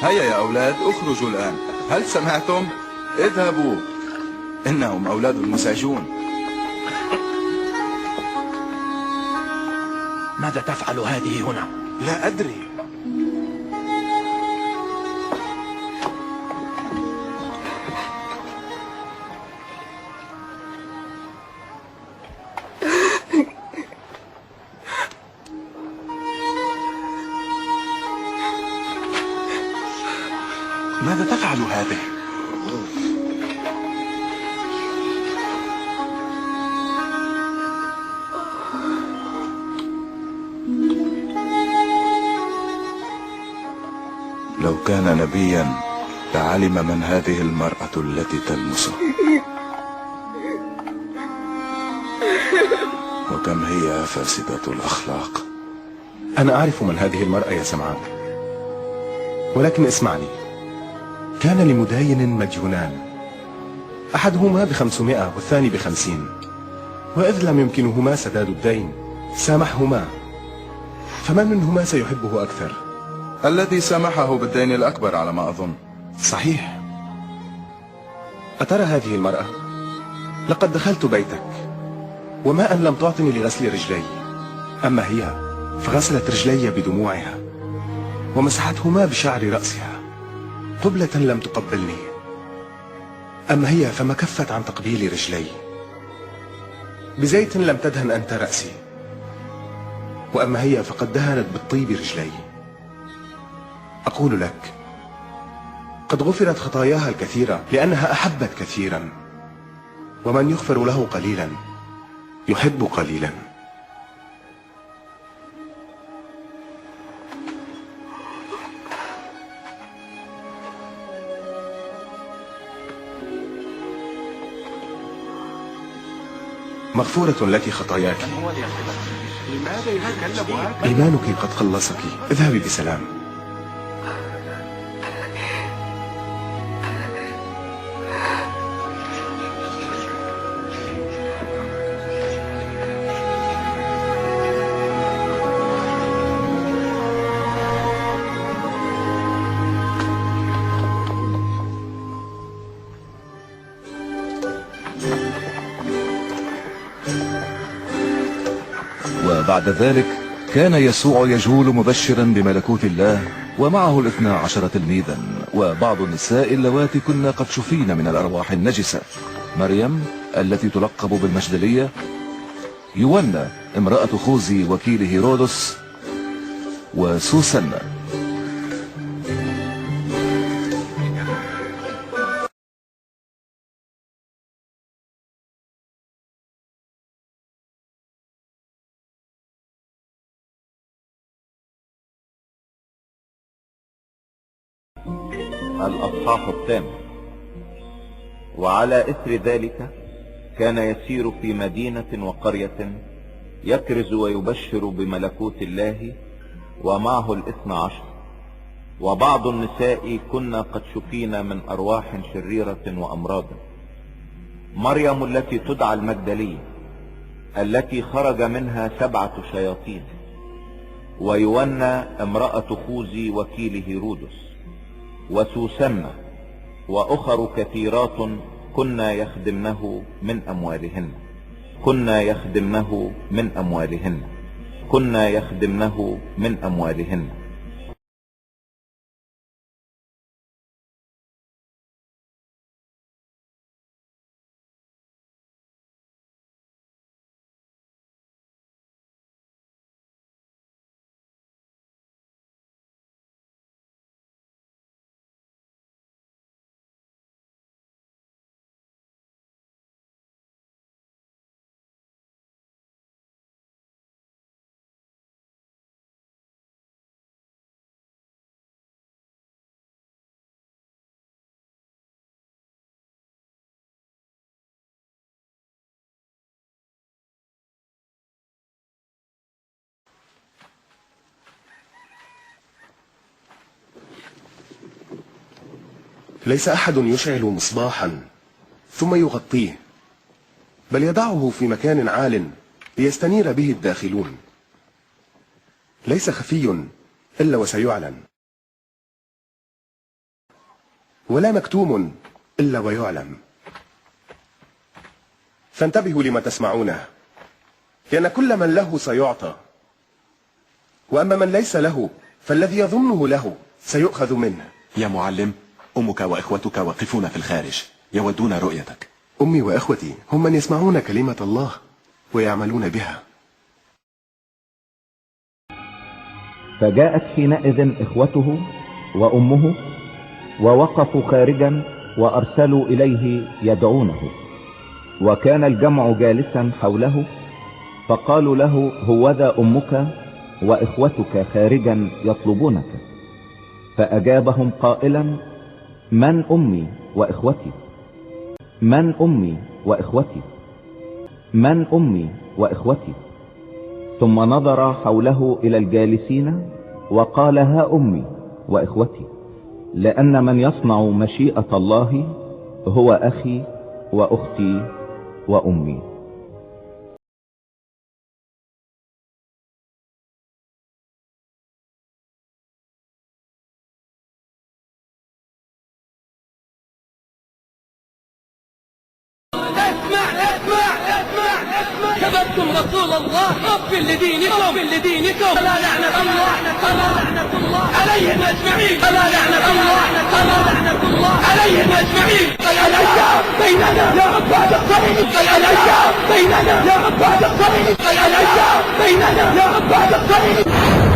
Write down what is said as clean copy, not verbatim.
هيا يا أولاد اخرجوا الآن. هل سمعتم؟ اذهبوا، إنهم أولاد مزعجون. ماذا تفعل هذه هنا؟ لا أدري. ماذا تفعل هذه؟ لو كان نبيا لعلم من هذه المرأة التي تلمسه، وكم هي فاسدة الأخلاق. أنا أعرف من هذه المرأة يا سمعان، ولكن اسمعني. كان لمداين مديونان، أحدهما ب500 والثاني ب50، وإذ لم يمكنهما سداد الدين سامحهما، فمن منهما سيحبه أكثر؟ الذي سامحه بالدين الأكبر على ما أظن. صحيح. أترى هذه المرأة؟ لقد دخلت بيتك وماء لم تعطني لغسل رجلي، أما هي فغسلت رجلي بدموعها ومسحتهما بشعر رأسها قبلة لم تقبلني، أما هي فما كفت عن تقبيل رجلي. بزيت لم تدهن أنت رأسي، وأما هي فقد دهنت بالطيب رجلي. أقول لك قد غفرت خطاياها الكثيرة لأنها أحبت كثيرا، ومن يغفر له قليلا يحب قليلا. مغفورة لك خطاياك، إيمانك قد خلصك، اذهبي بسلام. وبعد ذلك كان يسوع يجول مبشرا بملكوت الله، ومعه 12 تلميذا وبعض النساء اللواتي كن قد شفين من الأرواح النجسة: مريم التي تلقب بالمجدلية، يونا امرأة خوذي وكيل هيرودس، وسوسنة. الأصحاح 8. وعلى إثر ذلك كان يسير في مدينة وقرية يكرز ويبشر بملكوت الله، ومعه 12، وبعض النساء كنا قد شفين من أرواح شريرة وأمراض: مريم التي تدعى المجدلية التي خرج منها 7 شياطين، ويونا امرأة خوذي وكيل هيرودس، وسوسنة، وأخر كثيرات كنا يخدمنه من أموالهن كنا يخدمنه من أموالهن كنا يخدمنه من أموالهن. ليس أحد يشعل مصباحا ثم يغطيه، بل يضعه في مكان عال ليستنير به الداخلون. ليس خفي إلا وسيعلن. ولا مكتوم إلا ويعلم. فانتبهوا لما تسمعونه، لأن كل من له سيعطى، وأما من ليس له فالذي يظنه له سيؤخذ منه. يا معلم، أمك وإخوتك واقفون في الخارج يودون رؤيتك. أمي وإخوتي هم من يسمعون كلمة الله ويعملون بها. فجاءت حينئذ إخوته وأمه ووقفوا خارجا وأرسلوا إليه يدعونه، وكان الجمع جالسا حوله، فقالوا له: هوذا أمك وإخوتك خارجا يطلبونك. فأجابهم قائلا: من أمي وإخوتي؟ من أمي وإخوتي؟ من أمي وإخوتي؟ ثم نظر حوله إلى الجالسين وقال: ها أمي وإخوتي، لأن من يصنع مشيئة الله هو أخي وأختي وأمي. كذبتم رسول الله. أفل لدينكم. ألا لعنة الله عليهم أجمعين. ألا لعنة الله عليهم أجمعين. الأيام بيننا يا عباد الصليب. الأيام بيننا يا عباد الصليب. الأيام بيننا يا عباد الصليب.